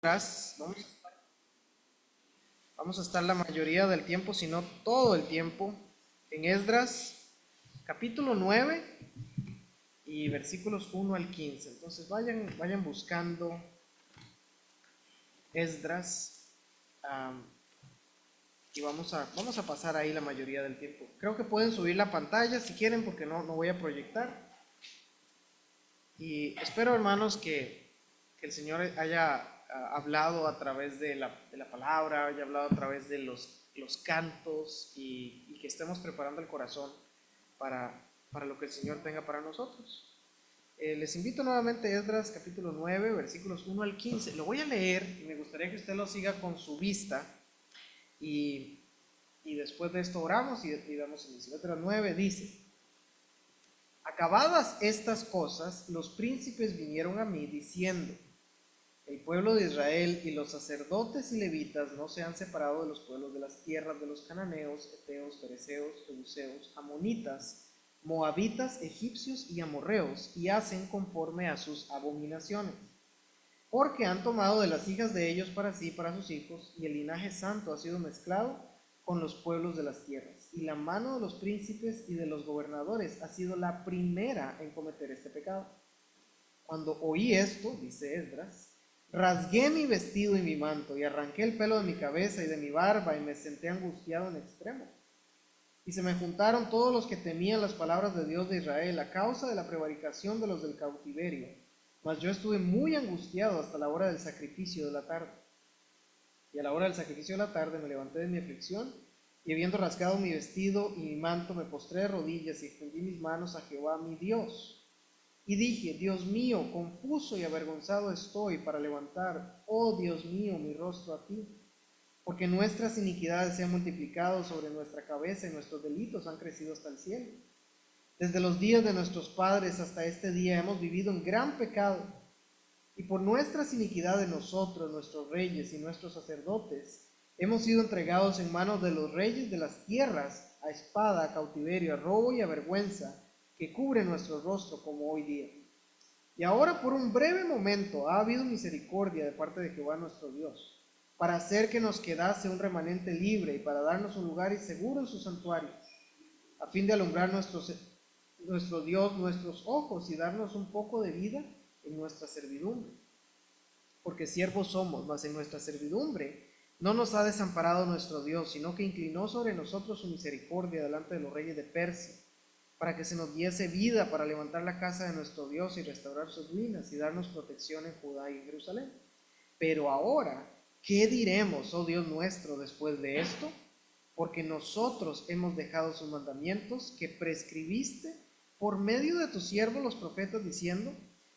Vamos a estar la mayoría del tiempo, si no todo el tiempo, en Esdras, capítulo 9 y versículos 1 al 15. Entonces vayan buscando Esdras, am, y vamos a pasar ahí la mayoría del tiempo. Creo que pueden subir la pantalla si quieren, porque no voy a proyectar. Y espero, hermanos, que el Señor haya hablado a través de la palabra, haya hablado a través de los cantos y que estemos preparando el corazón para lo que el Señor tenga para nosotros. Les invito nuevamente a Esdras capítulo 9, versículos 1 al 15. Lo voy a leer y me gustaría que usted lo siga con su vista y, y después de esto oramos y damos inicio. Esdras 9 dice: Acabadas estas cosas, los príncipes vinieron a mí diciendo: El pueblo de Israel y los sacerdotes y levitas no se han separado de los pueblos de las tierras de los cananeos, heteos, fereceos, jebuseos, amonitas, moabitas, egipcios y amorreos, y hacen conforme a sus abominaciones. Porque han tomado de las hijas de ellos para sí, para sus hijos, y el linaje santo ha sido mezclado con los pueblos de las tierras. Y la mano de los príncipes y de los gobernadores ha sido la primera en cometer este pecado. Cuando oí esto, dice Esdras, rasgué mi vestido y mi manto, y arranqué el pelo de mi cabeza y de mi barba, y me senté angustiado en extremo. Y se me juntaron todos los que temían las palabras de Dios de Israel a causa de la prevaricación de los del cautiverio. Mas yo estuve muy angustiado hasta la hora del sacrificio de la tarde. Y a la hora del sacrificio de la tarde me levanté de mi aflicción, y habiendo rasgado mi vestido y mi manto, me postré de rodillas y extendí mis manos a Jehová mi Dios. Y dije: Dios mío, confuso y avergonzado estoy para levantar, oh Dios mío, mi rostro a ti, porque nuestras iniquidades se han multiplicado sobre nuestra cabeza y nuestros delitos han crecido hasta el cielo. Desde los días de nuestros padres hasta este día hemos vivido en gran pecado, y por nuestras iniquidades nosotros, nuestros reyes y nuestros sacerdotes, hemos sido entregados en manos de los reyes de las tierras, a espada, a cautiverio, a robo y a vergüenza, que cubre nuestro rostro como hoy día. Y ahora por un breve momento ha habido misericordia de parte de Jehová nuestro Dios, para hacer que nos quedase un remanente libre y para darnos un lugar y seguro en su santuario, a fin de alumbrar nuestro Dios nuestros ojos y darnos un poco de vida en nuestra servidumbre. Porque siervos somos, mas en nuestra servidumbre no nos ha desamparado nuestro Dios, sino que inclinó sobre nosotros su misericordia delante de los reyes de Persia, para que se nos diese vida para levantar la casa de nuestro Dios y restaurar sus ruinas y darnos protección en Judá y en Jerusalén. Pero ahora, ¿qué diremos, oh Dios nuestro, después de esto? Porque nosotros hemos dejado sus mandamientos que prescribiste por medio de tus siervos los profetas, diciendo: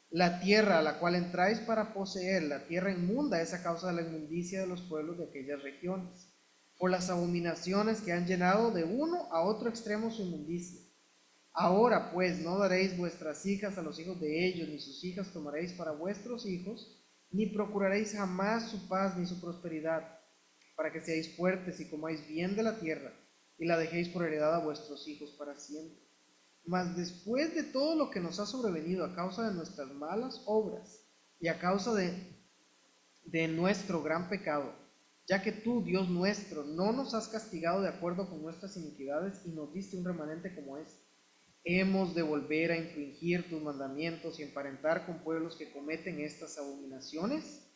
la tierra a la cual entráis para poseer, la tierra inmunda, es a causa de la inmundicia de los pueblos de aquellas regiones, por las abominaciones que han llenado de uno a otro extremo su inmundicia. Ahora pues no daréis vuestras hijas a los hijos de ellos, ni sus hijas tomaréis para vuestros hijos, ni procuraréis jamás su paz ni su prosperidad, para que seáis fuertes y comáis bien de la tierra, y la dejéis por heredad a vuestros hijos para siempre. Mas después de todo lo que nos ha sobrevenido a causa de nuestras malas obras y a causa de nuestro gran pecado, ya que tú, Dios nuestro, no nos has castigado de acuerdo con nuestras iniquidades y nos diste un remanente como este, hemos de volver a infringir tus mandamientos y emparentar con pueblos que cometen estas abominaciones.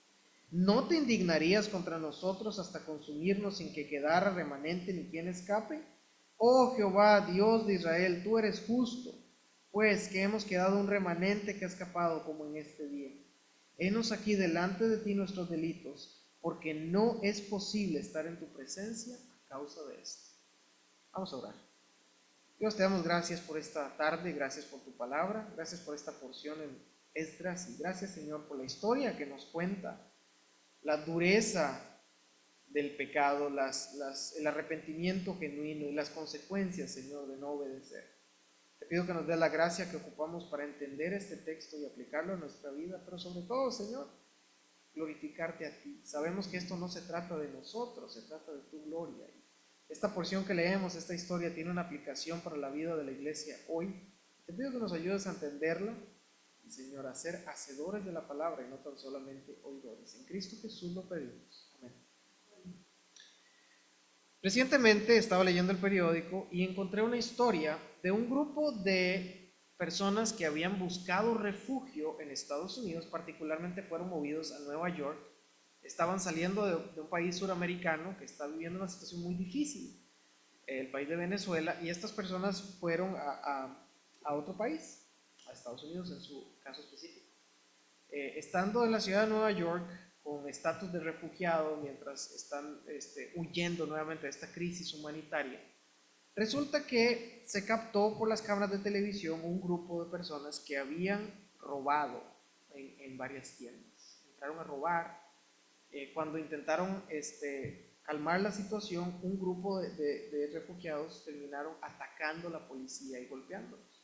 ¿No te indignarías contra nosotros hasta consumirnos sin que quedara remanente ni quien escape? Oh Jehová, Dios de Israel, tú eres justo, pues que hemos quedado un remanente que ha escapado como en este día. Henos aquí delante de ti nuestros delitos, porque no es posible estar en tu presencia a causa de esto. Vamos a orar. Dios, te damos gracias por esta tarde, gracias por tu palabra, gracias por esta porción en Esdras y gracias, Señor, por la historia que nos cuenta, la dureza del pecado, el arrepentimiento genuino y las consecuencias, Señor, de no obedecer. Te pido que nos dé la gracia que ocupamos para entender este texto y aplicarlo a nuestra vida, pero sobre todo, Señor, glorificarte a ti. Sabemos que esto no se trata de nosotros, se trata de tu gloria. Esta porción que leemos, esta historia, tiene una aplicación para la vida de la iglesia hoy. Te pido que nos ayudes a entenderla y Señor, a ser hacedores de la palabra y no tan solamente oidores. En Cristo Jesús lo pedimos. Amén. Recientemente estaba leyendo el periódico y encontré una historia de un grupo de personas que habían buscado refugio en Estados Unidos, particularmente fueron movidos a Nueva York. Estaban saliendo de un país suramericano que está viviendo una situación muy difícil, el país de Venezuela, y estas personas fueron a otro país, a Estados Unidos en su caso específico. Estando en la ciudad de Nueva York con estatus de refugiado, mientras están huyendo nuevamente de esta crisis humanitaria, resulta que se captó por las cámaras de televisión un grupo de personas que habían robado en varias tiendas. Entraron a robar. Cuando intentaron calmar la situación, un grupo de refugiados terminaron atacando a la policía y golpeándolos.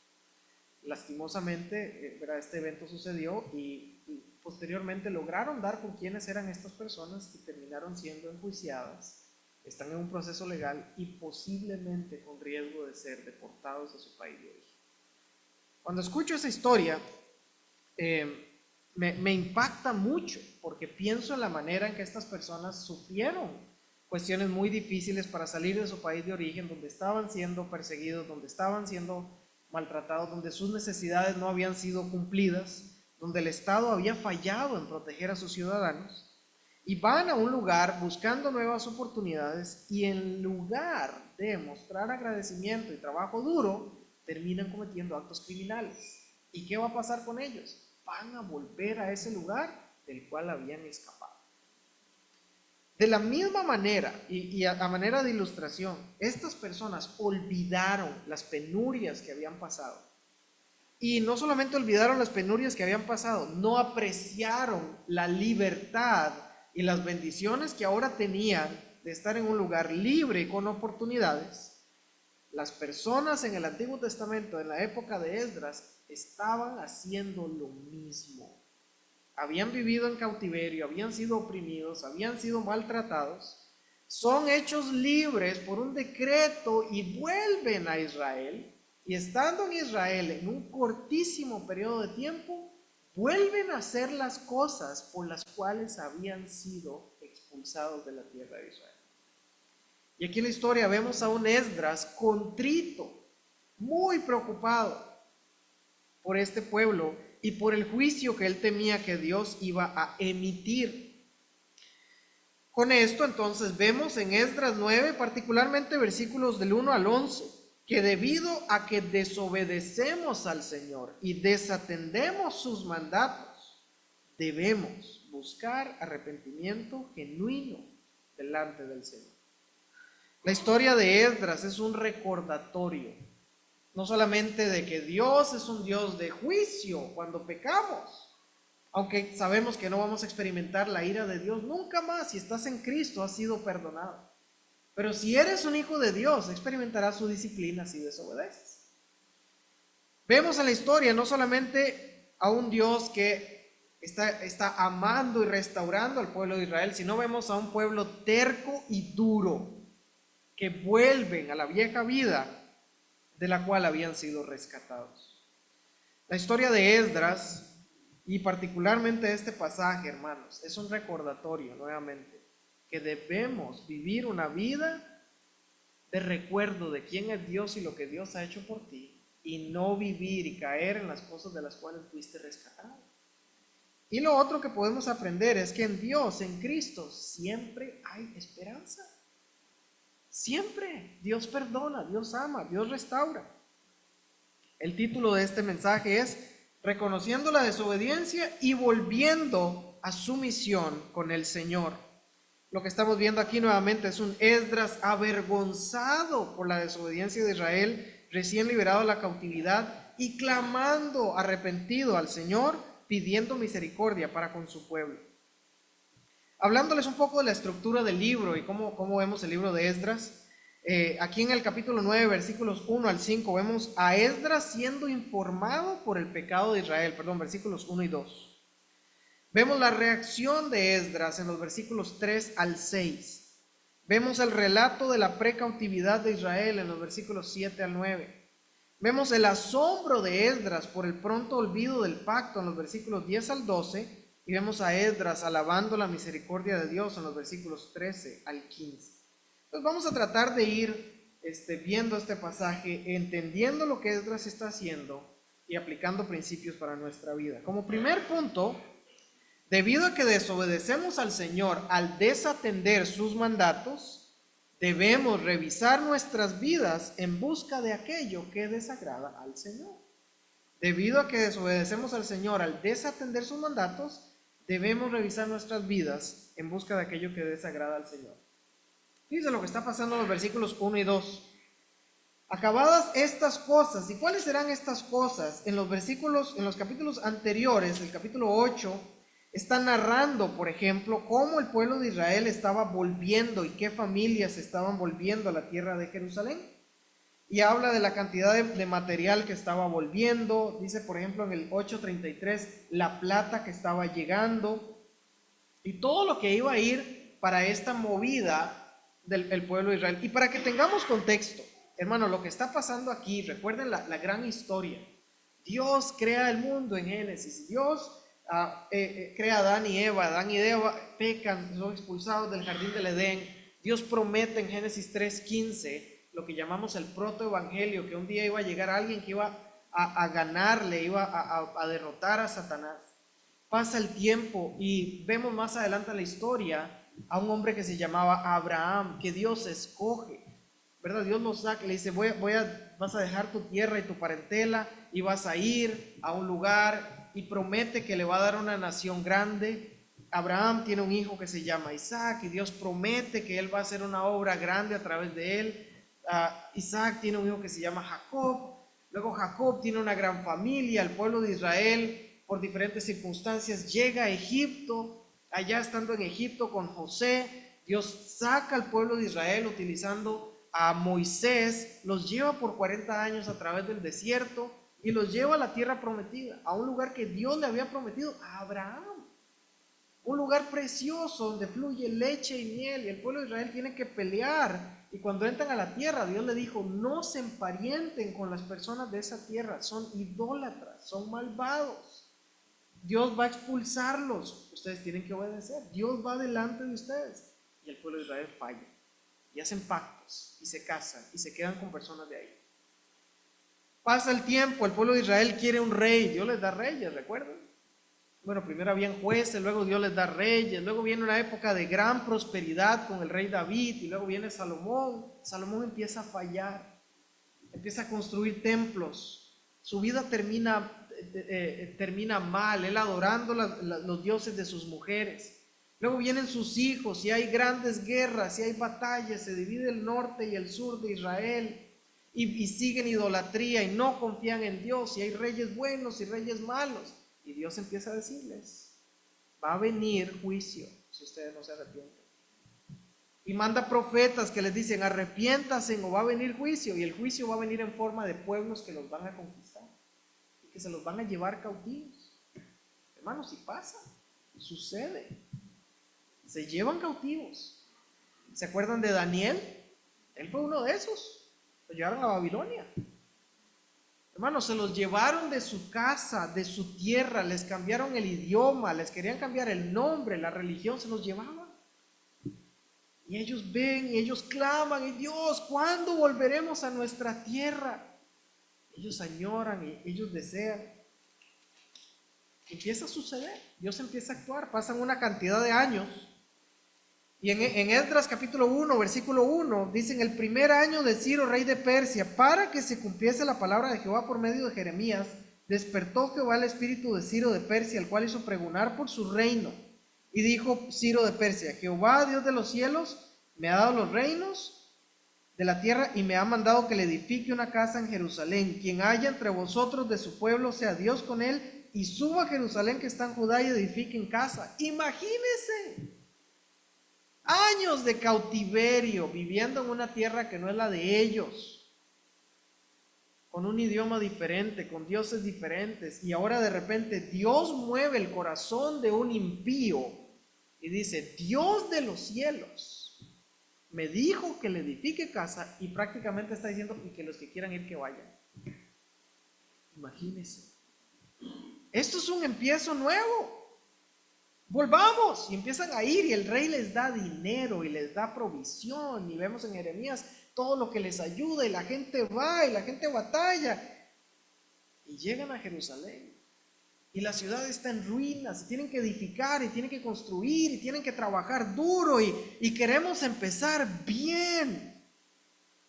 Lastimosamente, este evento sucedió y posteriormente lograron dar con quiénes eran estas personas y terminaron siendo enjuiciadas. Están en un proceso legal y posiblemente con riesgo de ser deportados a su país de origen. Cuando escucho esa historia, me impacta mucho porque pienso en la manera en que estas personas sufrieron cuestiones muy difíciles para salir de su país de origen, donde estaban siendo perseguidos, donde estaban siendo maltratados, donde sus necesidades no habían sido cumplidas, donde el Estado había fallado en proteger a sus ciudadanos, y van a un lugar buscando nuevas oportunidades y en lugar de mostrar agradecimiento y trabajo duro, terminan cometiendo actos criminales. ¿Y qué va a pasar con ellos? Van a volver a ese lugar del cual habían escapado. De la misma manera, y a manera de ilustración, estas personas olvidaron las penurias que habían pasado. Y no solamente olvidaron las penurias que habían pasado, no apreciaron la libertad y las bendiciones que ahora tenían de estar en un lugar libre y con oportunidades. Las personas en el Antiguo Testamento, en la época de Esdras, estaban haciendo lo mismo. Habían vivido en cautiverio, habían sido oprimidos, habían sido maltratados, son hechos libres por un decreto y vuelven a Israel, y estando en Israel en un cortísimo periodo de tiempo, vuelven a hacer las cosas por las cuales habían sido expulsados de la tierra de Israel. Y aquí en la historia vemos a un Esdras contrito, muy preocupado por este pueblo y por el juicio que él temía que Dios iba a emitir. Con esto entonces vemos en Esdras 9, particularmente versículos del 1 al 11, que debido a que desobedecemos al Señor y desatendemos sus mandatos, debemos buscar arrepentimiento genuino delante del Señor. La historia de Esdras es un recordatorio, no solamente de que Dios es un Dios de juicio cuando pecamos, aunque sabemos que no vamos a experimentar la ira de Dios nunca más. Si estás en Cristo, has sido perdonado. Pero si eres un hijo de Dios, experimentarás su disciplina si desobedeces. Vemos en la historia no solamente a un Dios que está amando y restaurando al pueblo de Israel, sino vemos a un pueblo terco y duro que vuelven a la vieja vida de la cual habían sido rescatados. La historia de Esdras, y particularmente este pasaje, hermanos, es un recordatorio nuevamente que debemos vivir una vida de recuerdo de quién es Dios y lo que Dios ha hecho por ti, y no vivir y caer en las cosas de las cuales fuiste rescatado. Y lo otro que podemos aprender es que en Dios, en Cristo, siempre hay esperanza. Siempre Dios perdona, Dios ama, Dios restaura. El título de este mensaje es Reconociendo la desobediencia y volviendo a su misión con el Señor. Lo que estamos viendo aquí nuevamente es un Esdras avergonzado por la desobediencia de Israel, recién liberado de la cautividad y clamando arrepentido al Señor, pidiendo misericordia para con su pueblo. Hablándoles un poco de la estructura del libro y cómo vemos el libro de Esdras, aquí en el capítulo 9, versículos 1 al 5, vemos a Esdras siendo informado por el pecado de Israel, versículos 1 y 2. Vemos la reacción de Esdras en los versículos 3 al 6. Vemos el relato de la precautividad de Israel en los versículos 7 al 9. Vemos el asombro de Esdras por el pronto olvido del pacto en los versículos 10 al 12, y vemos a Esdras alabando la misericordia de Dios en los versículos 13 al 15. Entonces vamos a tratar de ir viendo este pasaje, entendiendo lo que Esdras está haciendo y aplicando principios para nuestra vida. Como primer punto, debido a que desobedecemos al Señor al desatender sus mandatos, debemos revisar nuestras vidas en busca de aquello que desagrada al Señor. Debido a que desobedecemos al Señor al desatender sus mandatos, debemos revisar nuestras vidas en busca de aquello que desagrada al Señor. Fíjense lo que está pasando en los versículos 1 y 2. Acabadas estas cosas, ¿y cuáles serán estas cosas? En los capítulos anteriores, el capítulo 8, está narrando, por ejemplo, cómo el pueblo de Israel estaba volviendo y qué familias estaban volviendo a la tierra de Jerusalén. Y habla de la cantidad de material que estaba volviendo. Dice, por ejemplo, en el 8:33, la plata que estaba llegando y todo lo que iba a ir para esta movida del pueblo de Israel. Y para que tengamos contexto, hermano, lo que está pasando aquí, recuerden la gran historia. Dios crea el mundo en Génesis. Dios crea a Adán y Eva. Adán y Eva pecan, son expulsados del jardín del Edén. Dios promete en Génesis 3:15 lo que llamamos el protoevangelio, que un día iba a llegar alguien que iba a ganarle, iba a derrotar a Satanás. Pasa el tiempo y vemos más adelante en la historia a un hombre que se llamaba Abraham, que Dios escoge, ¿verdad? Dios lo saca, le dice, vas a dejar tu tierra y tu parentela y vas a ir a un lugar, y promete que le va a dar una nación grande. Abraham tiene un hijo que se llama Isaac y Dios promete que él va a hacer una obra grande a través de él. Isaac tiene un hijo que se llama Jacob. Luego Jacob tiene una gran familia. El pueblo de Israel, por diferentes circunstancias, llega a Egipto. Allá, estando en Egipto con José, Dios saca al pueblo de Israel utilizando a Moisés, los lleva por 40 años a través del desierto y los lleva a la tierra prometida, a un lugar que Dios le había prometido a Abraham. Un lugar precioso donde fluye leche y miel, y el pueblo de Israel tiene que pelear. Y cuando entran a la tierra, Dios le dijo, no se emparenten con las personas de esa tierra, son idólatras, son malvados. Dios va a expulsarlos, ustedes tienen que obedecer. Dios va delante de ustedes. Y el pueblo de Israel falla, y hacen pactos, y se casan, y se quedan con personas de ahí. Pasa el tiempo, el pueblo de Israel quiere un rey, Dios les da reyes, ¿recuerdan? Bueno, primero habían jueces, luego Dios les da reyes, luego viene una época de gran prosperidad con el rey David, y luego viene Salomón. Salomón empieza a fallar, empieza a construir templos, su vida termina mal, él adorando los dioses de sus mujeres. Luego vienen sus hijos y hay grandes guerras y hay batallas, se divide el norte y el sur de Israel. Y siguen idolatría y no confían en Dios, y hay reyes buenos y reyes malos. Y Dios empieza a decirles, va a venir juicio si ustedes no se arrepienten. Y manda profetas que les dicen, arrepiéntanse o va a venir juicio. Y el juicio va a venir en forma de pueblos que los van a conquistar y que se los van a llevar cautivos. Hermanos, si pasa, sucede. Se llevan cautivos. ¿Se acuerdan de Daniel? Él fue uno de esos. Lo llevaron a Babilonia. Hermanos, se los llevaron de su casa, de su tierra, les cambiaron el idioma, les querían cambiar el nombre, la religión, se los llevaban. Y ellos ven y ellos claman, y Dios, ¿cuándo volveremos a nuestra tierra? Ellos añoran y ellos desean. Empieza a suceder, Dios empieza a actuar, pasan una cantidad de años. Y en Esdras capítulo 1, versículo 1, dicen, el primer año de Ciro, rey de Persia, para que se cumpliese la palabra de Jehová por medio de Jeremías, despertó Jehová el espíritu de Ciro de Persia, el cual hizo pregonar por su reino. Y dijo Ciro de Persia, Jehová, Dios de los cielos, me ha dado los reinos de la tierra y me ha mandado que le edifique una casa en Jerusalén. Quien haya entre vosotros de su pueblo, sea Dios con él, y suba a Jerusalén que está en Judá y edifique en casa. Imagínense. Años de cautiverio, viviendo en una tierra que no es la de ellos, con un idioma diferente, con dioses diferentes, y ahora de repente Dios mueve el corazón de un impío y dice, Dios de los cielos me dijo que le edifique casa, y prácticamente está diciendo que los que quieran ir que vayan. Imagínense. Esto es un empiezo nuevo. Volvamos. Y empiezan a ir y el rey les da dinero y les da provisión. Y vemos en Jeremías todo lo que les ayuda y la gente va y la gente batalla. Y llegan a Jerusalén. Y la ciudad está en ruinas, y tienen que edificar, y tienen que construir, y tienen que trabajar duro, y queremos empezar bien.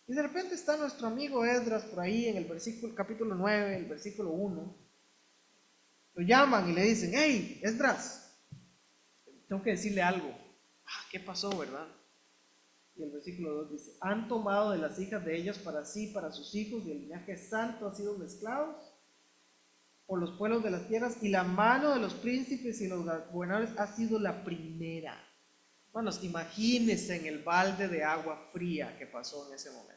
Y de repente está nuestro amigo Esdras por ahí en el capítulo 9, el versículo 1. Lo llaman y le dicen: hey, Esdras, tengo que decirle algo. ¿Qué pasó, verdad? Y el versículo 2 dice: han tomado de las hijas de ellos para sí, para sus hijos, y el linaje santo ha sido mezclados por los pueblos de las tierras, y la mano de los príncipes y los gobernadores ha sido la primera. Hermanos, imagínense en el balde de agua fría que pasó en ese momento.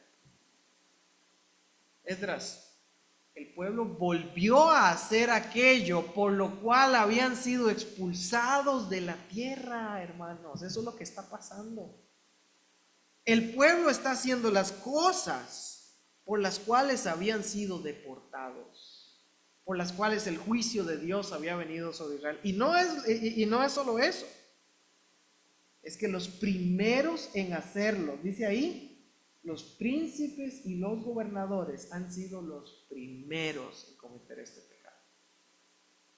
Esdras, el pueblo volvió a hacer aquello por lo cual habían sido expulsados de la tierra, hermanos. Eso es lo que está pasando. El pueblo está haciendo las cosas por las cuales habían sido deportados, por las cuales el juicio de Dios había venido sobre Israel. Y no es solo eso, es que los primeros en hacerlo, dice ahí, los príncipes y los gobernadores han sido los primeros en cometer este pecado.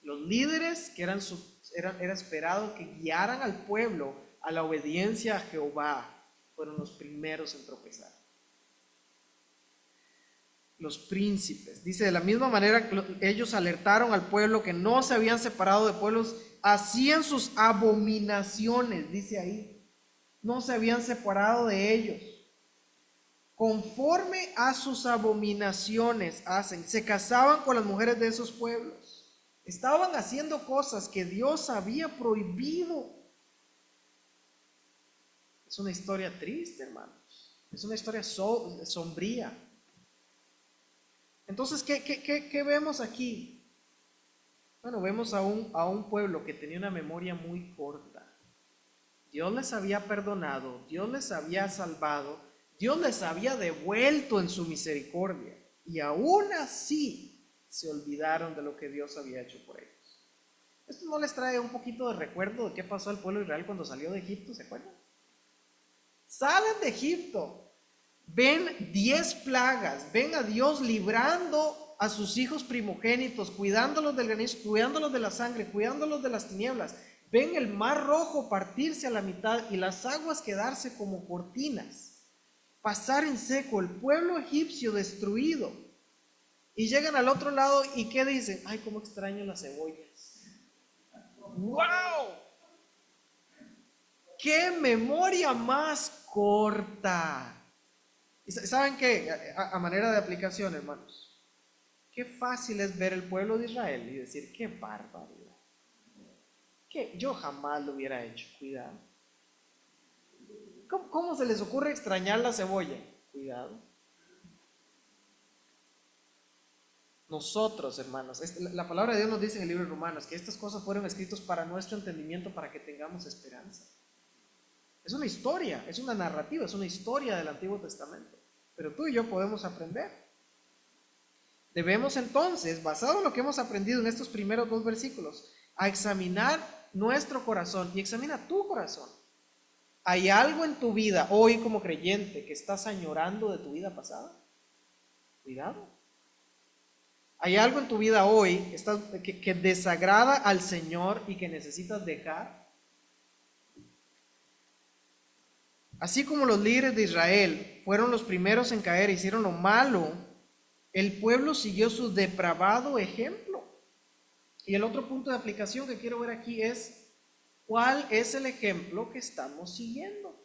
Los líderes que era esperado que guiaran al pueblo a la obediencia a Jehová, fueron los primeros en tropezar. Los príncipes, dice, de la misma manera que ellos alertaron al pueblo que no se habían separado de pueblos, hacían sus abominaciones, dice ahí, no se habían separado de ellos, conforme a sus abominaciones hacen, se casaban con las mujeres de esos pueblos, estaban haciendo cosas que Dios había prohibido. Es una historia triste, hermanos, es una historia sombría. Entonces, ¿qué vemos aquí? Bueno, vemos a un pueblo que tenía una memoria muy corta. Dios les había perdonado, Dios les había salvado, Dios les había devuelto en su misericordia, y aún así se olvidaron de lo que Dios había hecho por ellos. ¿Esto no les trae un poquito de recuerdo de qué pasó al pueblo de Israel cuando salió de Egipto? ¿Se acuerdan? Salen de Egipto, ven 10 plagas, ven a Dios librando a sus hijos primogénitos, cuidándolos del granizo, cuidándolos de la sangre, cuidándolos de las tinieblas. Ven el mar rojo partirse a la mitad y las aguas quedarse como cortinas, pasar en seco, el pueblo egipcio destruido. Y llegan al otro lado y ¿qué dicen? Ay, cómo extraño las cebollas. ¡Wow! ¡Qué memoria más corta! ¿Y saben qué? A manera de aplicación, hermanos, qué fácil es ver el pueblo de Israel y decir: qué barbaridad, que yo jamás lo hubiera hecho. Cuidado. ¿Cómo se les ocurre extrañar la cebolla? Cuidado. Nosotros, hermanos, la palabra de Dios nos dice en el libro de Romanos que estas cosas fueron escritas para nuestro entendimiento, para que tengamos esperanza. Es una historia, es una narrativa, es una historia del Antiguo Testamento. Pero tú y yo podemos aprender. Debemos entonces, basado en lo que hemos aprendido en estos primeros 2 versículos, a examinar nuestro corazón y examina tu corazón. ¿Hay algo en tu vida hoy como creyente que estás añorando de tu vida pasada? Cuidado. ¿Hay algo en tu vida hoy que desagrada al Señor y que necesitas dejar? Así como los líderes de Israel fueron los primeros en caer e hicieron lo malo, el pueblo siguió su depravado ejemplo. Y el otro punto de aplicación que quiero ver aquí es: ¿cuál es el ejemplo que estamos siguiendo?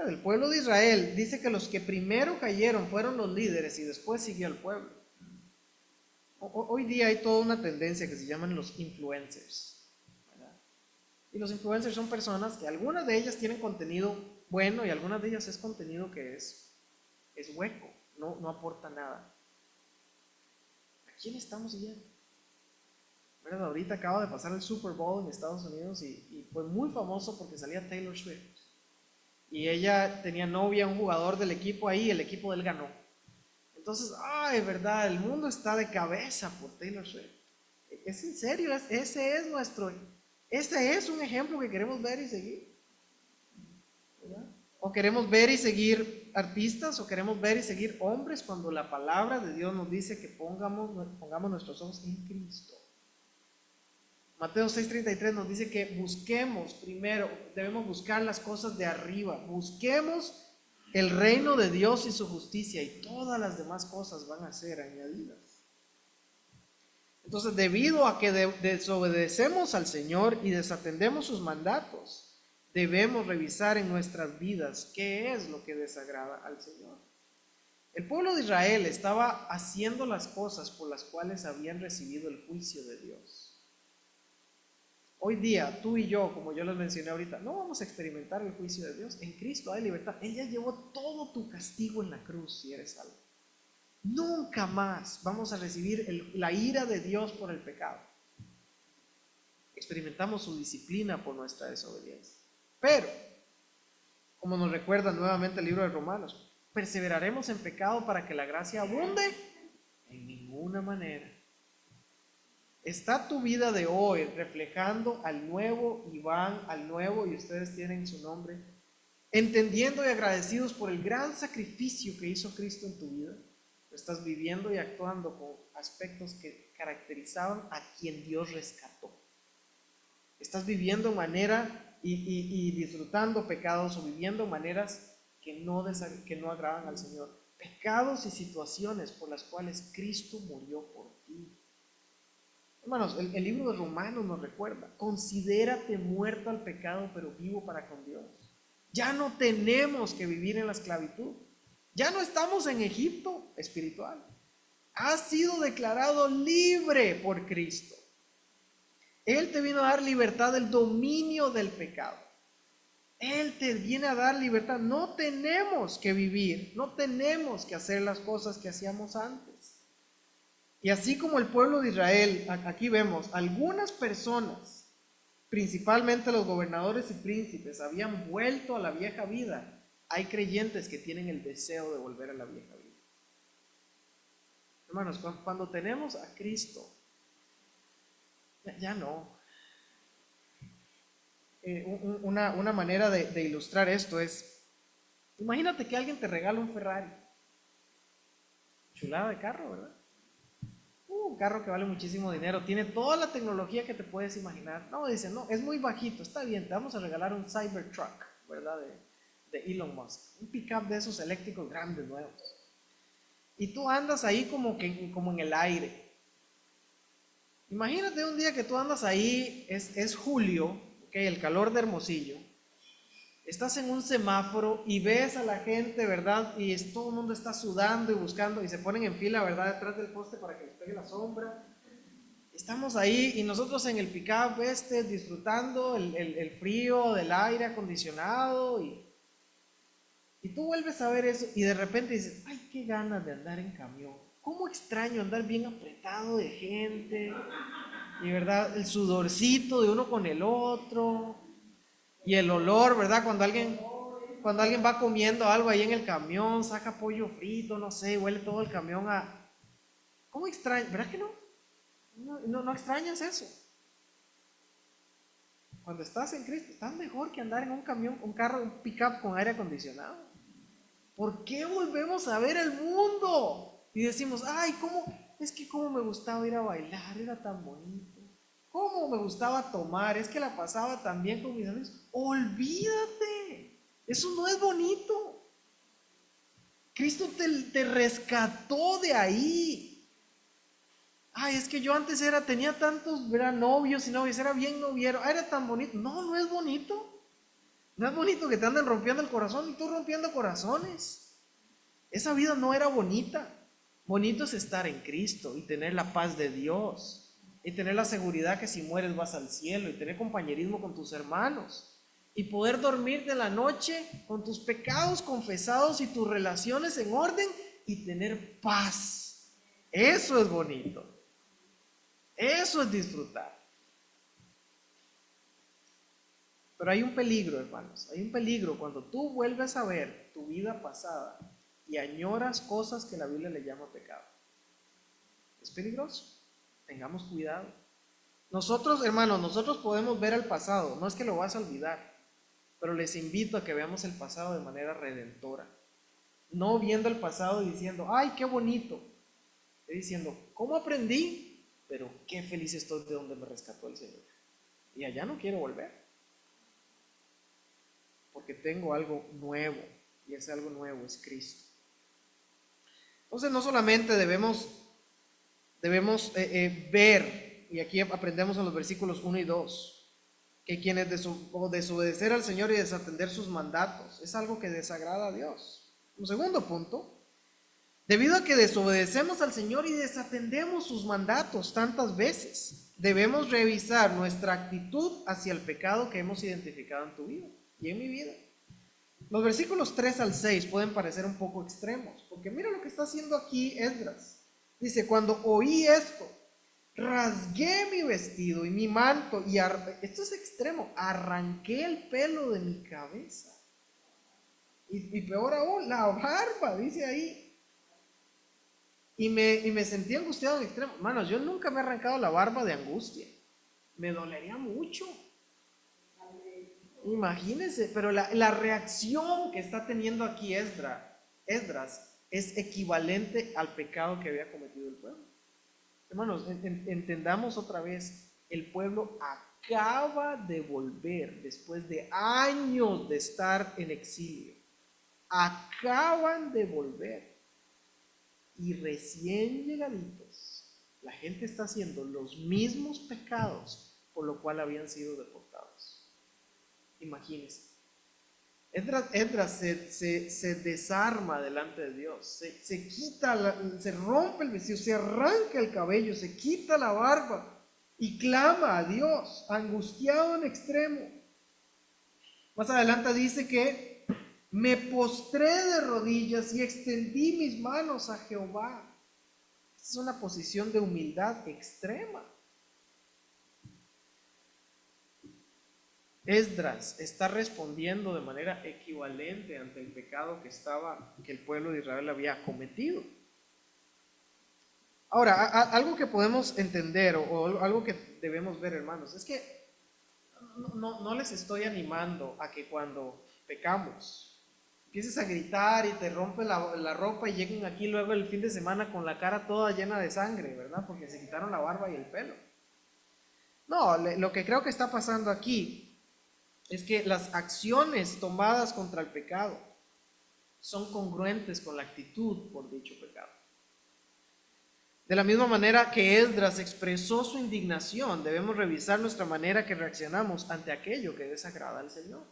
El pueblo de Israel dice que los que primero cayeron fueron los líderes y después siguió el pueblo. Hoy día hay toda una tendencia que se llaman los influencers. Y los influencers son personas que algunas de ellas tienen contenido bueno y algunas de ellas es contenido que es hueco, no aporta nada. ¿A quién estamos siguiendo? ¿Verdad? Ahorita acaba de pasar el Super Bowl en Estados Unidos y fue muy famoso porque salía Taylor Swift. Y ella tenía novia, un jugador del equipo ahí, y el equipo de él ganó. Entonces, ay, verdad, el mundo está de cabeza por Taylor Swift. Es en serio, ese es un ejemplo que queremos ver y seguir, ¿verdad? O queremos ver y seguir artistas, o queremos ver y seguir hombres, cuando la palabra de Dios nos dice que pongamos nuestros ojos en Cristo. Mateo 6:33 nos dice que busquemos primero, debemos buscar las cosas de arriba, busquemos el reino de Dios y su justicia, y todas las demás cosas van a ser añadidas. Entonces, debido a que desobedecemos al Señor y desatendemos sus mandatos, debemos revisar en nuestras vidas qué es lo que desagrada al Señor. El pueblo de Israel estaba haciendo las cosas por las cuales habían recibido el juicio de Dios. Hoy día, tú y yo, como yo les mencioné ahorita, no vamos a experimentar el juicio de Dios. En Cristo hay libertad. Él ya llevó todo tu castigo en la cruz si eres salvo. Nunca más vamos a recibir la ira de Dios por el pecado. Experimentamos su disciplina por nuestra desobediencia. Pero, como nos recuerda nuevamente el libro de Romanos, ¿perseveraremos en pecado para que la gracia abunde? En ninguna manera. ¿Está tu vida de hoy reflejando al nuevo Iván, al nuevo, y ustedes tienen su nombre, entendiendo y agradecidos por el gran sacrificio que hizo Cristo en tu vida? ¿Estás viviendo y actuando con aspectos que caracterizaban a quien Dios rescató? ¿Estás viviendo manera y disfrutando pecados, o viviendo maneras que no agradan al Señor? Pecados y situaciones por las cuales Cristo murió por ti. Hermanos, el libro de Romanos nos recuerda: considérate muerto al pecado, pero vivo para con Dios. Ya no tenemos que vivir en la esclavitud. Ya no estamos en Egipto espiritual. Has sido declarado libre por Cristo. Él te vino a dar libertad del dominio del pecado. Él te viene a dar libertad. No tenemos que vivir, no tenemos que hacer las cosas que hacíamos antes. Y así como el pueblo de Israel, aquí vemos, algunas personas, principalmente los gobernadores y príncipes, habían vuelto a la vieja vida. Hay creyentes que tienen el deseo de volver a la vieja vida. Hermanos, cuando tenemos a Cristo, ya no. Una manera de ilustrar esto es: imagínate que alguien te regala un Ferrari. Chulada de carro, ¿verdad? Un carro que vale muchísimo dinero, tiene toda la tecnología que te puedes imaginar. No, dicen, no, es muy bajito, está bien, te vamos a regalar un Cybertruck, ¿verdad? De Elon Musk, un pickup de esos eléctricos grandes, nuevos. Y tú andas ahí como en el aire. Imagínate un día que tú andas ahí, es julio, okay, el calor de Hermosillo. Estás en un semáforo y ves a la gente, ¿verdad? Y todo el mundo está sudando y buscando, y se ponen en fila, ¿verdad? Detrás del poste para que les pegue la sombra. Estamos ahí y nosotros en el pick-up disfrutando el frío del aire acondicionado, y tú vuelves a ver eso y de repente dices: ay, qué ganas de andar en camión. ¿Cómo extraño andar bien apretado de gente? Y verdad, el sudorcito de uno con el otro, y el olor, ¿verdad? Cuando alguien va comiendo algo ahí en el camión, saca pollo frito, no sé, huele todo el camión a... ¿Cómo extraño? ¿Verdad que no? No extrañas eso. Cuando estás en Cristo, estás mejor que andar en un camión, un carro, un pick-up con aire acondicionado. ¿Por qué volvemos a ver el mundo? Y decimos: ay, cómo me gustaba ir a bailar, era tan bonito. ¿Cómo me gustaba tomar? Es que la pasaba tan bien con mis amigos. Olvídate, eso no es bonito. Cristo te rescató de ahí. Ay, es que yo antes tenía tantos novios y novias, era bien noviero, era tan bonito. No es bonito. No es bonito que te anden rompiendo el corazón y tú rompiendo corazones. Esa vida no era bonita. Bonito es estar en Cristo y tener la paz de Dios, y tener la seguridad que si mueres vas al cielo, y tener compañerismo con tus hermanos, y poder dormirte en la noche con tus pecados confesados y tus relaciones en orden, y tener paz. Eso es bonito. Eso es disfrutar. Pero hay un peligro, hermanos. Hay un peligro cuando tú vuelves a ver tu vida pasada y añoras cosas que la Biblia le llama pecado. Es peligroso. Tengamos cuidado. Nosotros, hermanos, nosotros podemos ver el pasado. No es que lo vas a olvidar, pero les invito a que veamos el pasado de manera redentora. No viendo el pasado y diciendo, ay, qué bonito. Estoy diciendo, ¿cómo aprendí? Pero qué feliz estoy de donde me rescató el Señor. Y allá no quiero volver. Porque tengo algo nuevo. Y ese algo nuevo es Cristo. Entonces no solamente debemos ver, y aquí aprendemos en los versículos 1 y 2, que quienes desobedecer al Señor y desatender sus mandatos es algo que desagrada a Dios. Un segundo punto, debido a que desobedecemos al Señor y desatendemos sus mandatos tantas veces, debemos revisar nuestra actitud hacia el pecado que hemos identificado en tu vida y en mi vida. Los versículos 3 al 6 pueden parecer un poco extremos, porque mira lo que está haciendo aquí Esdras. Dice, cuando oí esto, rasgué mi vestido y mi manto, y esto es extremo, arranqué el pelo de mi cabeza. Y peor aún, la barba, dice ahí. Y me sentí angustiado en extremo. Hermanos, yo nunca me he arrancado la barba de angustia. Me dolería mucho. Imagínense, pero la reacción que está teniendo aquí Esdras es equivalente al pecado que había cometido el pueblo. Hermanos, entendamos otra vez, el pueblo acaba de volver después de años de estar en exilio. Acaban de volver y recién llegaditos, la gente está haciendo los mismos pecados por lo cual habían sido deportados. Imagínense. Esdras se desarma delante de Dios, se quita, se rompe el vestido, se arranca el cabello, se quita la barba y clama a Dios, angustiado en extremo. Más adelante dice que me postré de rodillas y extendí mis manos a Jehová. Esta es una posición de humildad extrema. Esdras está respondiendo de manera equivalente ante el pecado que el pueblo de Israel había cometido. Ahora, algo que podemos entender o algo que debemos ver, hermanos, es que no les estoy animando a que cuando pecamos empieces a gritar y te rompe la ropa y lleguen aquí luego el fin de semana con la cara toda llena de sangre, ¿verdad? Porque se quitaron la barba y el pelo. No, lo que creo que está pasando aquí es que las acciones tomadas contra el pecado son congruentes con la actitud por dicho pecado. De la misma manera que Esdras expresó su indignación, debemos revisar nuestra manera que reaccionamos ante aquello que desagrada al Señor.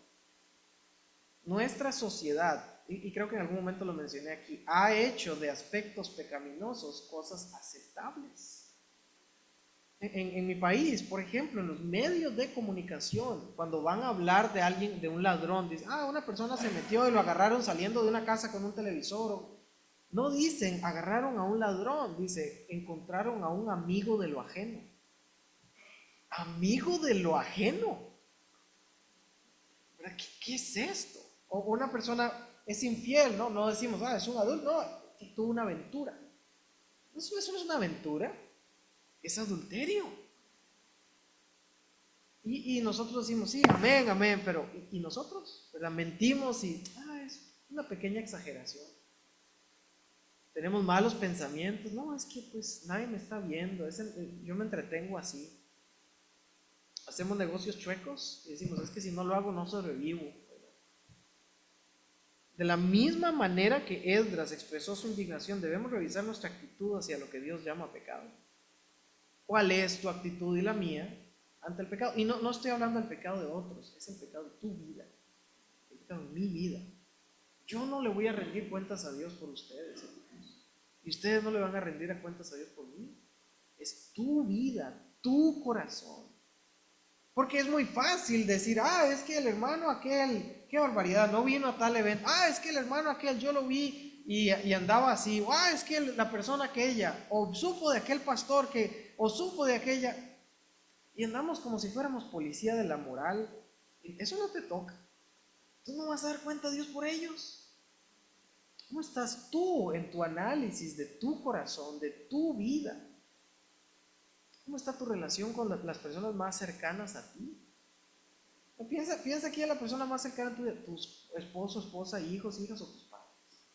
Nuestra sociedad, y creo que en algún momento lo mencioné aquí, ha hecho de aspectos pecaminosos cosas aceptables. En mi país, por ejemplo, en los medios de comunicación, cuando van a hablar de alguien, de un ladrón, dicen, una persona se metió y lo agarraron saliendo de una casa con un televisor. No dicen, agarraron a un ladrón, dice, encontraron a un amigo de lo ajeno. Amigo de lo ajeno. ¿Verdad? ¿Qué es esto? O una persona es infiel, ¿no? No decimos, es un adulto, no, tuvo una aventura. Eso no es una aventura. Es adulterio. Y nosotros decimos, sí, amén, amén, pero ¿y nosotros? ¿Verdad? Mentimos y es una pequeña exageración. Tenemos malos pensamientos, no, es que pues nadie me está viendo, yo me entretengo así. Hacemos negocios chuecos y decimos, es que si no lo hago no sobrevivo. De la misma manera que Esdras expresó su indignación, debemos revisar nuestra actitud hacia lo que Dios llama pecado. ¿Cuál es tu actitud y la mía ante el pecado? Y no estoy hablando del pecado de otros, es el pecado de tu vida, el pecado de mi vida. Yo no le voy a rendir cuentas a Dios por ustedes, hermanos. Y ustedes no le van a rendir a cuentas a Dios por mí. Es tu vida, tu corazón. Porque es muy fácil decir, es que el hermano aquel, qué barbaridad, no vino a tal evento. Es que el hermano aquel, yo lo vi y andaba así. Es que la persona aquella, o supo de aquel pastor o supo de aquella. Y andamos como si fuéramos policía de la moral. Eso no te toca. Tú no vas a dar cuenta a Dios por ellos. ¿Cómo estás tú en tu análisis de tu corazón, de tu vida? ¿Cómo está tu relación con las personas más cercanas a ti? Piensa aquí en la persona más cercana a tu esposo, esposa, hijos, hijas o tus padres.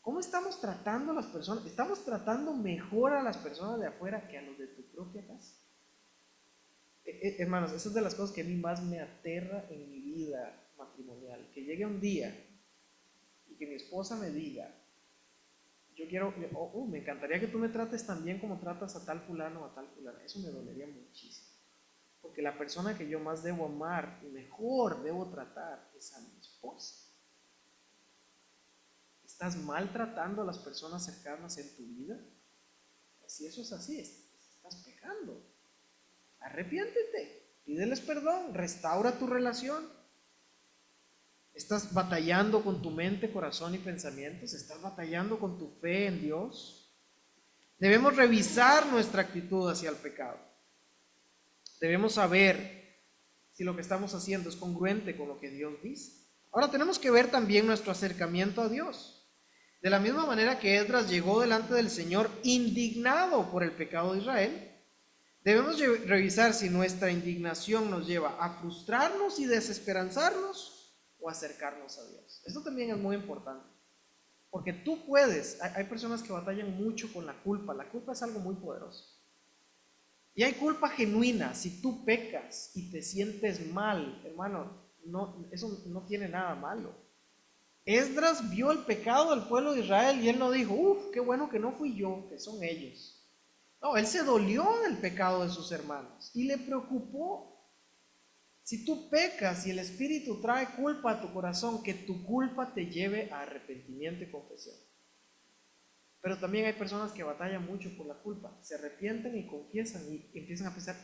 ¿Cómo estamos tratando a las personas? ¿Estamos tratando mejor a las personas de afuera que a los de tu propia casa? Hermanos, esa es de las cosas que a mí más me aterra en mi vida matrimonial. Que llegue un día y que mi esposa me diga, me encantaría que tú me trates tan bien como tratas a tal fulano o a tal fulana. Eso me dolería muchísimo. Porque la persona que yo más debo amar y mejor debo tratar es a mi esposa. ¿Estás maltratando a las personas cercanas en tu vida? Si eso es así, estás pecando. Arrepiéntete, pídeles perdón, restaura tu relación. ¿Estás batallando con tu mente, corazón y pensamientos? ¿Estás batallando con tu fe en Dios? Debemos revisar nuestra actitud hacia el pecado. Debemos saber si lo que estamos haciendo es congruente con lo que Dios dice. Ahora tenemos que ver también nuestro acercamiento a Dios. De la misma manera que Esdras llegó delante del Señor indignado por el pecado de Israel, debemos revisar si nuestra indignación nos lleva a frustrarnos y desesperanzarnos o acercarnos a Dios. Esto también es muy importante, porque tú puedes, hay personas que batallan mucho con la culpa es algo muy poderoso. Y hay culpa genuina. Si tú pecas y te sientes mal, hermano, eso no tiene nada malo. Esdras vio el pecado del pueblo de Israel y él no dijo, qué bueno que no fui yo, que son ellos. No, él se dolió del pecado de sus hermanos y le preocupó. Si tú pecas y el Espíritu trae culpa a tu corazón, que tu culpa te lleve a arrepentimiento y confesión. Pero también hay personas que batallan mucho por la culpa, se arrepienten y confiesan y empiezan a pensar,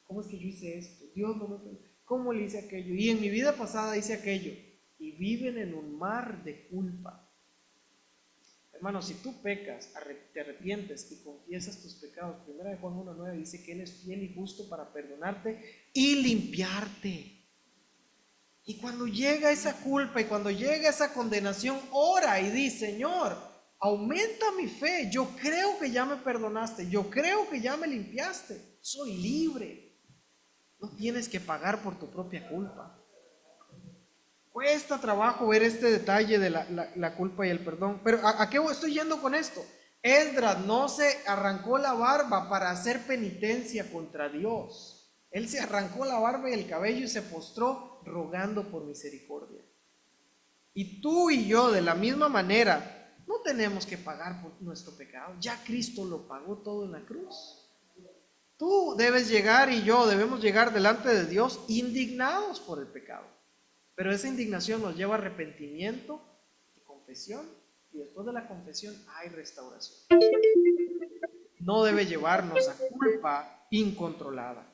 ¿cómo es que yo hice esto? Dios no me perdonó. ¿Cómo le hice aquello? Y en mi vida pasada hice aquello. Y viven en un mar de culpa. Hermano, si tú pecas, te arrepientes y confiesas tus pecados, 1 Juan 1:9 dice que Él es fiel y justo para perdonarte y limpiarte. Y cuando llega esa culpa y cuando llega esa condenación, ora y di, Señor, aumenta mi fe. Yo creo que ya me perdonaste. Yo creo que ya me limpiaste. Soy libre. No tienes que pagar por tu propia culpa. Cuesta trabajo ver este detalle de la culpa y el perdón. Pero ¿a qué estoy yendo con esto? Esdras no se arrancó la barba para hacer penitencia contra Dios. Él se arrancó la barba y el cabello y se postró rogando por misericordia. Y tú y yo, de la misma manera, no tenemos que pagar por nuestro pecado. Ya Cristo lo pagó todo en la cruz. Tú debes llegar y yo debemos llegar delante de Dios indignados por el pecado. Pero esa indignación nos lleva a arrepentimiento y confesión. Y después de la confesión hay restauración. No debe llevarnos a culpa incontrolada.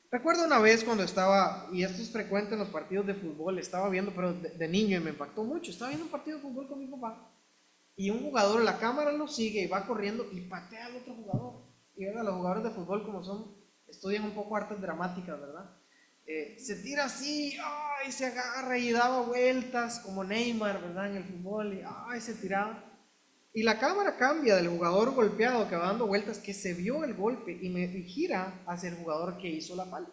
Recuerdo una vez cuando estaba, y esto es frecuente en los partidos de fútbol, estaba viendo, pero de niño y me impactó mucho, estaba viendo un partido de fútbol con mi papá y un jugador, la cámara lo sigue y va corriendo y patea al otro jugador. Y venga, los jugadores de fútbol como son, estudian un poco artes dramáticas, ¿verdad? Se tira así, ay, se agarra y daba vueltas como Neymar, ¿verdad? En el fútbol, y ay, se tiraba. Y la cámara cambia del jugador golpeado que va dando vueltas, que se vio el golpe, y me gira hacia el jugador que hizo la falta.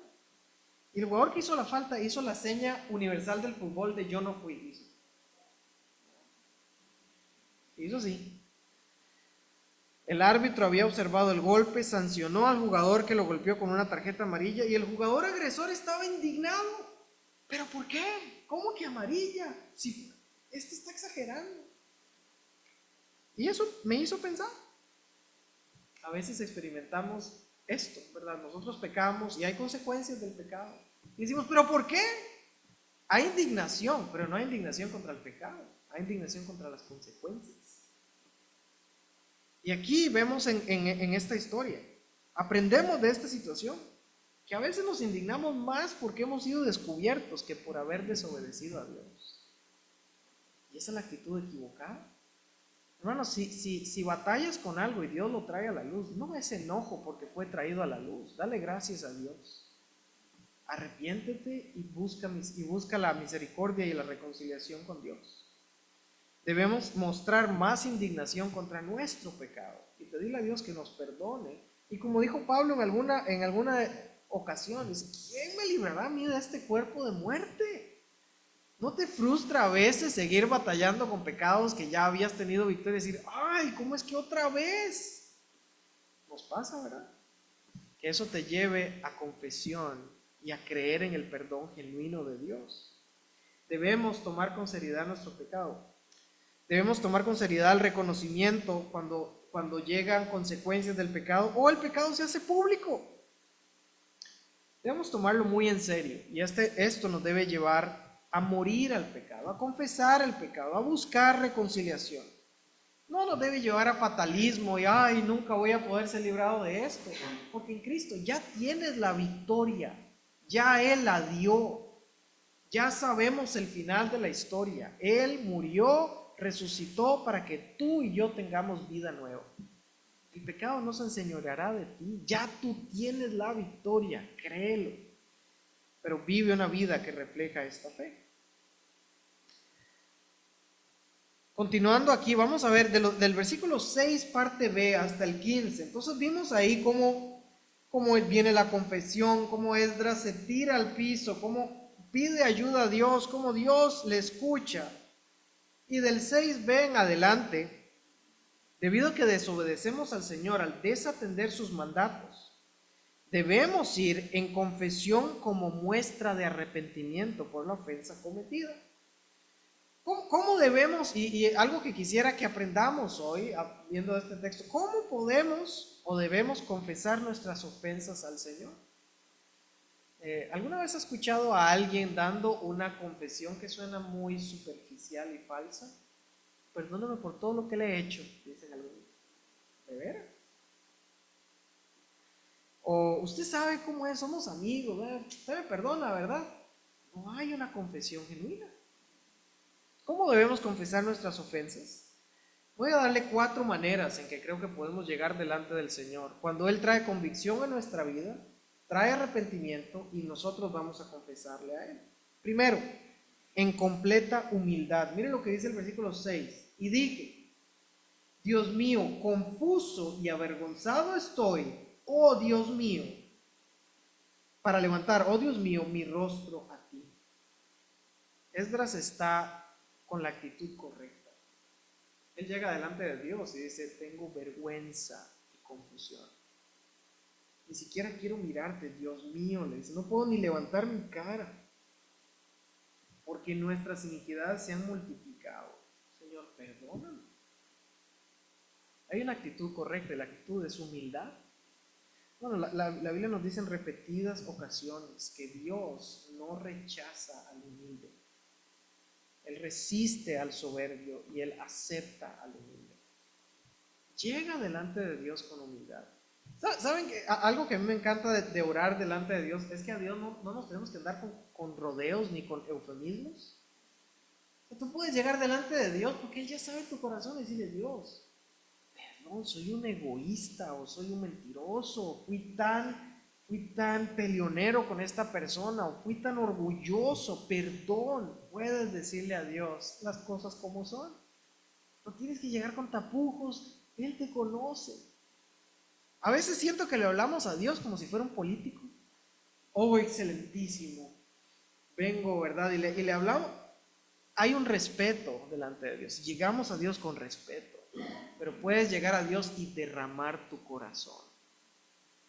Y el jugador que hizo la falta hizo la seña universal del fútbol de yo no fui. Hizo así. El árbitro había observado el golpe, sancionó al jugador que lo golpeó con una tarjeta amarilla y el jugador agresor estaba indignado. ¿Pero por qué? ¿Cómo que amarilla? Si este está exagerando. Y eso me hizo pensar. A veces experimentamos esto, ¿verdad? Nosotros pecamos y hay consecuencias del pecado. Y decimos, ¿pero por qué? Hay indignación, pero no hay indignación contra el pecado. Hay indignación contra las consecuencias. Y aquí vemos en esta historia, aprendemos de esta situación, que a veces nos indignamos más porque hemos sido descubiertos que por haber desobedecido a Dios. Y esa es la actitud equivocada. Hermanos, si batallas con algo y Dios lo trae a la luz, no es enojo porque fue traído a la luz. Dale gracias a Dios. Arrepiéntete y busca la misericordia y la reconciliación con Dios. Debemos mostrar más indignación contra nuestro pecado y pedirle a Dios que nos perdone. Y como dijo Pablo en alguna ocasión, dice, ¿quién me librará a mí de este cuerpo de muerte? ¿No te frustra a veces seguir batallando con pecados que ya habías tenido victoria y decir, ay, ¿cómo es que otra vez? Nos pasa, ¿verdad? Que eso te lleve a confesión y a creer en el perdón genuino de Dios. Debemos tomar con seriedad nuestro pecado. Debemos tomar con seriedad el reconocimiento cuando llegan consecuencias del pecado o el pecado se hace público. Debemos tomarlo muy en serio y esto nos debe llevar a morir al pecado, a confesar el pecado, a buscar reconciliación. No nos debe llevar a fatalismo y ay, nunca voy a poder ser librado de esto, porque en Cristo ya tienes la victoria, ya Él la dio, ya sabemos el final de la historia. Él murió, resucitó para que tú y yo tengamos vida nueva. El pecado no se enseñoreará de ti, ya tú tienes la victoria, créelo, pero vive una vida que refleja esta fe. Continuando aquí, vamos a ver del versículo 6 parte B hasta el 15. Entonces vimos ahí cómo viene la confesión, cómo Esdras se tira al piso, cómo pide ayuda a Dios, cómo Dios le escucha. Y del 6b en adelante, debido a que desobedecemos al Señor al desatender sus mandatos, debemos ir en confesión como muestra de arrepentimiento por la ofensa cometida. ¿Cómo debemos, y algo que quisiera que aprendamos hoy, viendo este texto, cómo podemos o debemos confesar nuestras ofensas al Señor? ¿Alguna vez has escuchado a alguien dando una confesión que suena muy superficial y falsa? Perdóname por todo lo que le he hecho, dicen algunos. ¿De veras? O usted sabe cómo es, somos amigos, usted me perdona, ¿verdad? No hay una confesión genuina. ¿Cómo debemos confesar nuestras ofensas? Voy a darle 4 maneras en que creo que podemos llegar delante del Señor. Cuando Él trae convicción a nuestra vida, trae arrepentimiento y nosotros vamos a confesarle a Él. Primero, en completa humildad. Mire lo que dice el versículo 6. Y dije, Dios mío, confuso y avergonzado estoy, oh Dios mío, para levantar, oh Dios mío, mi rostro a ti. Esdras está con la actitud correcta. Él llega delante de Dios y dice, tengo vergüenza y confusión. Ni siquiera quiero mirarte, Dios mío, le dice, no puedo ni levantar mi cara, porque nuestras iniquidades se han multiplicado. Señor, perdóname. Hay una actitud correcta, la actitud es humildad. Bueno, la Biblia nos dice en repetidas ocasiones que Dios no rechaza al humilde. Él resiste al soberbio y Él acepta al humilde. Llega delante de Dios con humildad. ¿Saben que algo que a mí me encanta de orar delante de Dios es que a Dios no nos tenemos que andar con rodeos ni con eufemismos? O sea, tú puedes llegar delante de Dios porque Él ya sabe tu corazón y decirle, Dios, perdón, soy un egoísta o soy un mentiroso, fui tan peleonero con esta persona o fui tan orgulloso, perdón. Puedes decirle a Dios las cosas como son. No tienes que llegar con tapujos, Él te conoce. A veces siento que le hablamos a Dios como si fuera un político. Oh, excelentísimo, vengo, ¿verdad? Y le hablamos. Hay un respeto delante de Dios. Llegamos a Dios con respeto, pero puedes llegar a Dios y derramar tu corazón.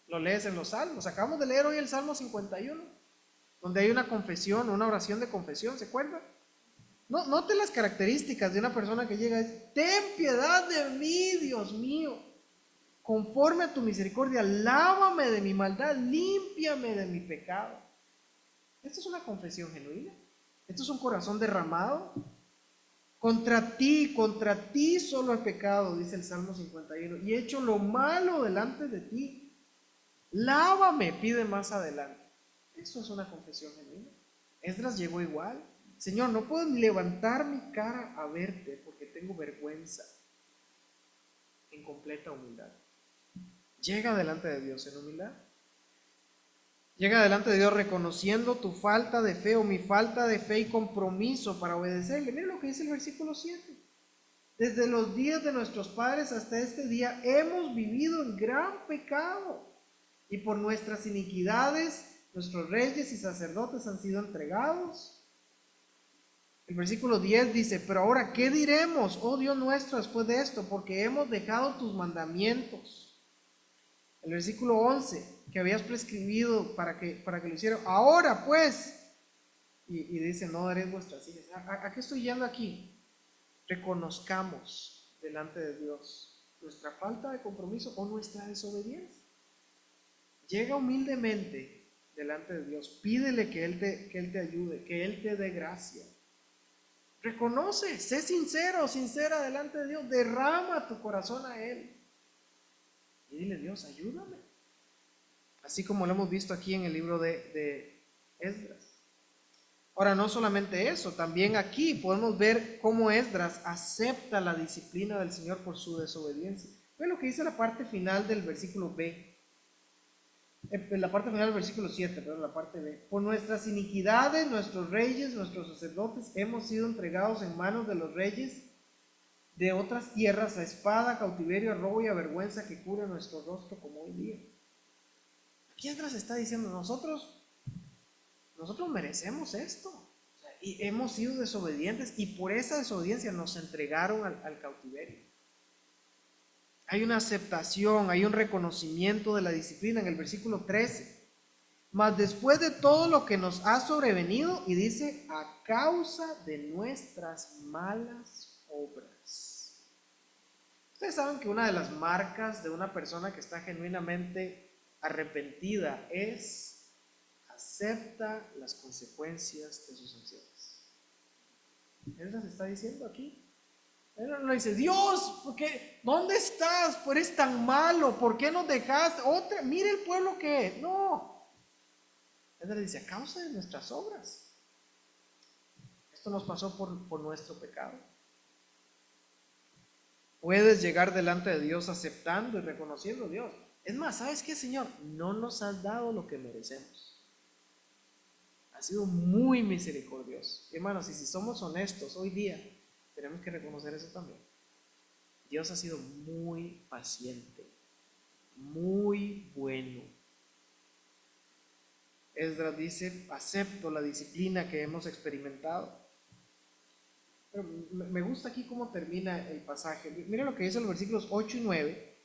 Lo lees en los salmos. Acabamos de leer hoy el Salmo 51, donde hay una confesión, una oración de confesión, ¿se acuerdan? Note las características de una persona que llega y dice, ten piedad de mí, Dios mío, conforme a tu misericordia, lávame de mi maldad, límpiame de mi pecado. Esto es una confesión genuina. Esto es un corazón derramado. Contra ti solo he pecado, dice el Salmo 51, y he hecho lo malo delante de ti. Lávame, pide más adelante. Eso es una confesión genuina. Esdras llegó igual. Señor, no puedo ni levantar mi cara a verte porque tengo vergüenza. En completa humildad. Llega delante de Dios en humildad. Llega delante de Dios reconociendo tu falta de fe o mi falta de fe y compromiso para obedecerle. Mira lo que dice el versículo 7. Desde los días de nuestros padres hasta este día hemos vivido en gran pecado, y por nuestras iniquidades nuestros reyes y sacerdotes han sido entregados. El versículo 10 dice: pero ahora, ¿qué diremos, oh Dios nuestro, después de esto? Porque hemos dejado tus mandamientos. El versículo 11, que habías prescribido para que lo hicieran. Ahora pues, y dice: no daréis vuestras hijas. ¿A qué estoy yendo aquí? Reconozcamos delante de Dios nuestra falta de compromiso o nuestra desobediencia. Llega humildemente delante de Dios, pídele que Él te ayude, que Él te dé gracia. Reconoce, sé sincero, sincera delante de Dios, derrama tu corazón a Él y dile: Dios, ayúdame. Así como lo hemos visto aquí en el libro de Esdras. Ahora, no solamente eso, también aquí podemos ver cómo Esdras acepta la disciplina del Señor por su desobediencia. Ve lo que dice la parte final del versículo B. La parte final del versículo 7, perdón, la parte B. Por nuestras iniquidades, nuestros reyes, nuestros sacerdotes, hemos sido entregados en manos de los reyes de otras tierras, a espada, a cautiverio, a robo y a vergüenza que cubre nuestro rostro como hoy día. Aquí Esdras está diciendo: nosotros merecemos esto, o sea, y hemos sido desobedientes, y por esa desobediencia nos entregaron al cautiverio. Hay una aceptación, hay un reconocimiento de la disciplina en el versículo 13. Mas después de todo lo que nos ha sobrevenido, y dice: a causa de nuestras malas obras. Ustedes saben que una de las marcas de una persona que está genuinamente arrepentida es: acepta las consecuencias de sus acciones. Él nos está diciendo aquí. Él no dice: Dios, ¿dónde estás? ¿Por eres tan malo? ¿Por qué nos dejaste? Mire el pueblo que es. No. Él le dice: a causa de nuestras obras. Esto nos pasó por nuestro pecado. Puedes llegar delante de Dios aceptando y reconociendo: Dios, es más, ¿sabes qué, Señor? No nos has dado lo que merecemos. Ha sido muy misericordioso. Y hermanos, y si somos honestos hoy día, tenemos que reconocer eso también. Dios ha sido muy paciente, muy bueno. Esdras dice: acepto la disciplina que hemos experimentado. Pero me gusta aquí cómo termina el pasaje. Miren lo que dice los versículos 8 y 9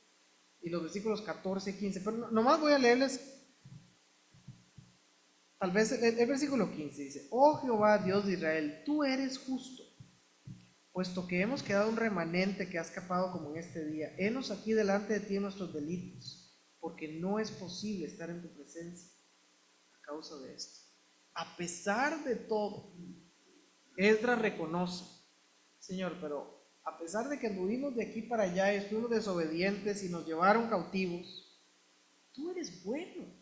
y los versículos 14 y 15. Pero nomás voy a leerles. Tal vez el versículo 15 dice: oh Jehová, Dios de Israel, tú eres justo, puesto que hemos quedado un remanente que ha escapado como en este día. Henos aquí delante de ti en nuestros delitos, porque no es posible estar en tu presencia a causa de esto. A pesar de todo, Esdras reconoce: Señor, pero a pesar de que anduvimos de aquí para allá y estuvimos desobedientes y nos llevaron cautivos, tú eres bueno.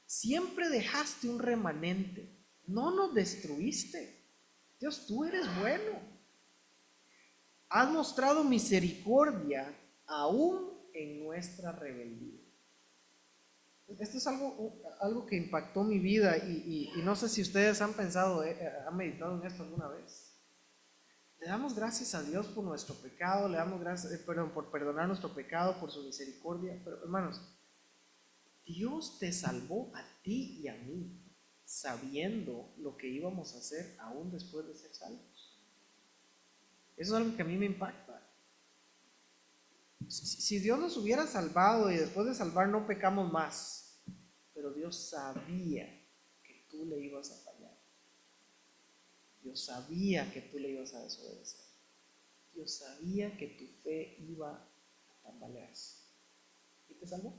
Siempre dejaste un remanente, no nos destruiste. Dios, tú eres bueno. Has mostrado misericordia aún en nuestra rebeldía. Esto es algo que impactó mi vida y no sé si ustedes han pensado, han meditado en esto alguna vez. Le damos gracias a Dios por nuestro pecado, le damos gracias, por perdonar nuestro pecado, por su misericordia. Pero hermanos, Dios te salvó a ti y a mí, sabiendo lo que íbamos a hacer aún después de ser salvos. Eso es algo que a mí me impacta. Si Dios nos hubiera salvado y después de salvar no pecamos más, pero Dios sabía que tú le ibas a fallar. Dios sabía que tú le ibas a desobedecer. Dios sabía que tu fe iba a tambalearse y te salvó.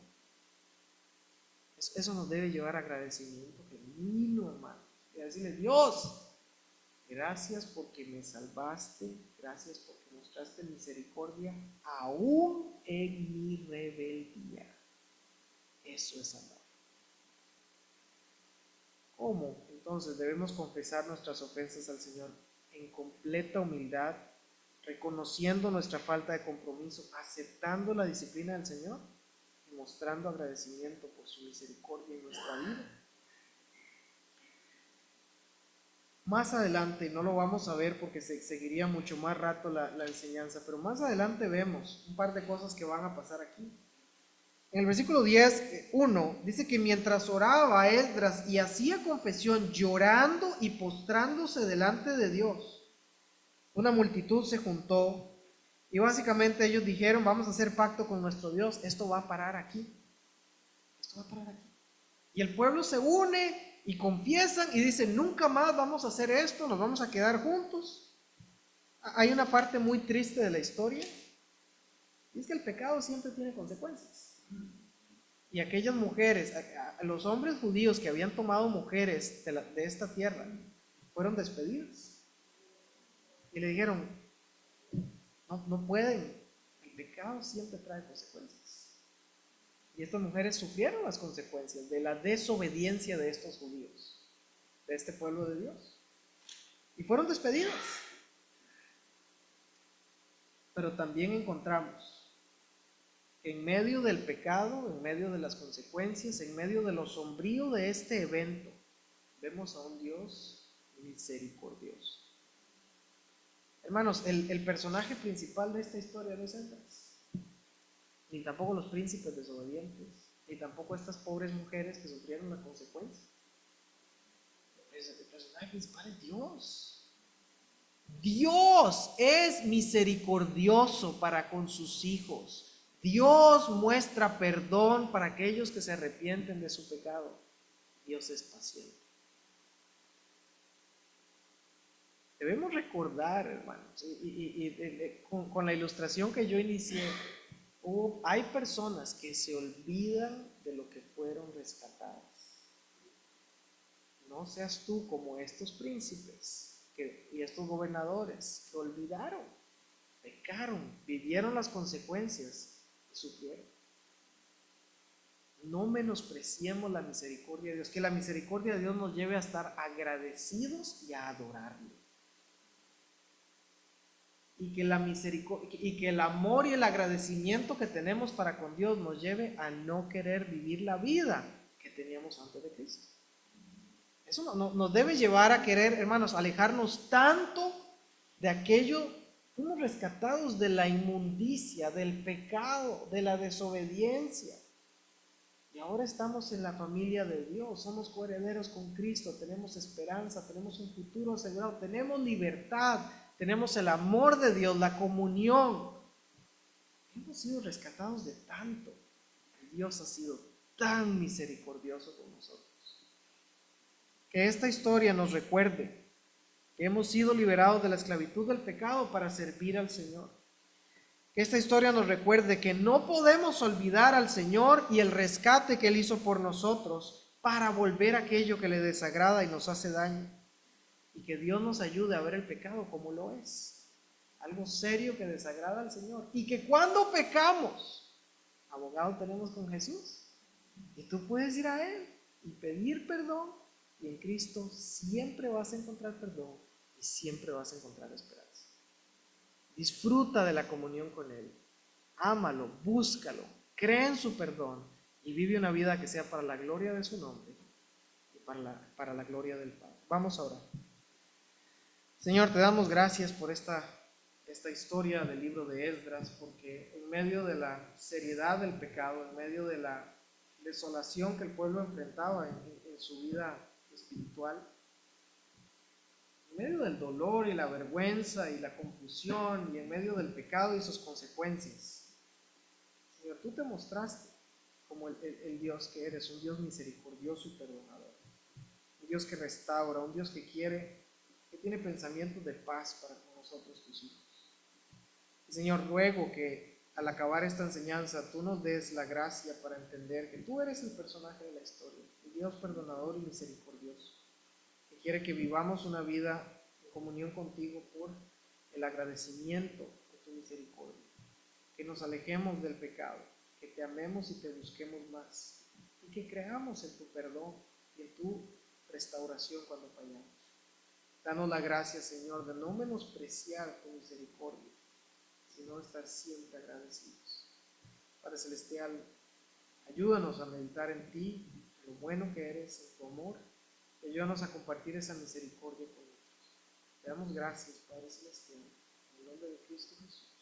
Eso nos debe llevar a agradecimiento genuino, hermano. Y a decirle: Dios, gracias porque me salvaste, gracias porque mostraste misericordia aún en mi rebeldía. Eso es amor. ¿Cómo? Entonces debemos confesar nuestras ofensas al Señor en completa humildad, reconociendo nuestra falta de compromiso, aceptando la disciplina del Señor y mostrando agradecimiento por su misericordia en nuestra vida. más adelante, no lo vamos a ver porque seguiría mucho más rato la enseñanza, pero más adelante vemos un par de cosas que van a pasar aquí. En el versículo 10:1 dice que mientras oraba Esdras y hacía confesión llorando y postrándose delante de Dios, una multitud se juntó y básicamente ellos dijeron: vamos a hacer pacto con nuestro Dios, esto va a parar aquí, esto va a parar aquí. Y el pueblo se une y confiesan y dicen: nunca más vamos a hacer esto, nos vamos a quedar juntos. Hay una parte muy triste de la historia, y es que el pecado siempre tiene consecuencias. Y aquellas mujeres, los hombres judíos que habían tomado mujeres de esta tierra, fueron despedidos. Y le dijeron: no pueden, el pecado siempre trae consecuencias. Y estas mujeres sufrieron las consecuencias de la desobediencia de estos judíos, de este pueblo de Dios. Y fueron despedidas. Pero también encontramos que en medio del pecado, en medio de las consecuencias, en medio de lo sombrío de este evento, vemos a un Dios misericordioso. Hermanos, el personaje principal de esta historia no es Esdras, ni tampoco los príncipes desobedientes, ni tampoco estas pobres mujeres que sufrieron la consecuencia. El personaje principal es Dios. Dios es misericordioso para con sus hijos. Dios muestra perdón para aquellos que se arrepienten de su pecado. Dios es paciente. Debemos recordar, hermanos, con la ilustración que yo inicié, hay personas que se olvidan de lo que fueron rescatadas. No seas tú como estos príncipes y estos gobernadores que olvidaron, pecaron, vivieron las consecuencias y sufrieron. No menospreciemos la misericordia de Dios, que la misericordia de Dios nos lleve a estar agradecidos y a adorarlo. Y que el amor y el agradecimiento que tenemos para con Dios nos lleve a no querer vivir la vida que teníamos antes de Cristo. Eso nos debe llevar a querer, hermanos, alejarnos tanto de aquello. Fuimos rescatados de la inmundicia, del pecado, de la desobediencia. Y ahora estamos en la familia de Dios, somos coherederos con Cristo, tenemos esperanza, tenemos un futuro asegurado, tenemos libertad, tenemos el amor de Dios, la comunión. Hemos sido rescatados de tanto. Dios ha sido tan misericordioso con nosotros. Que esta historia nos recuerde que hemos sido liberados de la esclavitud del pecado para servir al Señor. Que esta historia nos recuerde que no podemos olvidar al Señor y el rescate que Él hizo por nosotros para volver a aquello que le desagrada y nos hace daño. Y que Dios nos ayude a ver el pecado como lo es, algo serio que desagrada al Señor. Y que cuando pecamos, abogado tenemos con Jesús. Y tú puedes ir a Él y pedir perdón. Y en Cristo siempre vas a encontrar perdón y siempre vas a encontrar esperanza. Disfruta de la comunión con Él. Ámalo, búscalo, cree en su perdón y vive una vida que sea para la gloria de su nombre y para la gloria del Padre. Vamos a orar. Señor, te damos gracias por esta historia del libro de Esdras, porque en medio de la seriedad del pecado, en medio de la desolación que el pueblo enfrentaba en su vida espiritual, en medio del dolor y la vergüenza y la confusión y en medio del pecado y sus consecuencias, Señor, tú te mostraste como el Dios que eres, un Dios misericordioso y perdonador, un Dios que restaura, un Dios que tiene pensamientos de paz para con nosotros, tus hijos. Y Señor, ruego que al acabar esta enseñanza tú nos des la gracia para entender que tú eres el personaje de la historia, el Dios perdonador y misericordioso, que quiere que vivamos una vida en comunión contigo por el agradecimiento de tu misericordia, que nos alejemos del pecado, que te amemos y te busquemos más, y que creamos en tu perdón y en tu restauración cuando fallamos. Danos la gracia, Señor, de no menospreciar tu misericordia, sino estar siempre agradecidos. Padre Celestial, ayúdanos a meditar en ti, en lo bueno que eres, en tu amor, y ayúdanos a compartir esa misericordia con otros. Te damos gracias, Padre Celestial, en el nombre de Cristo Jesús.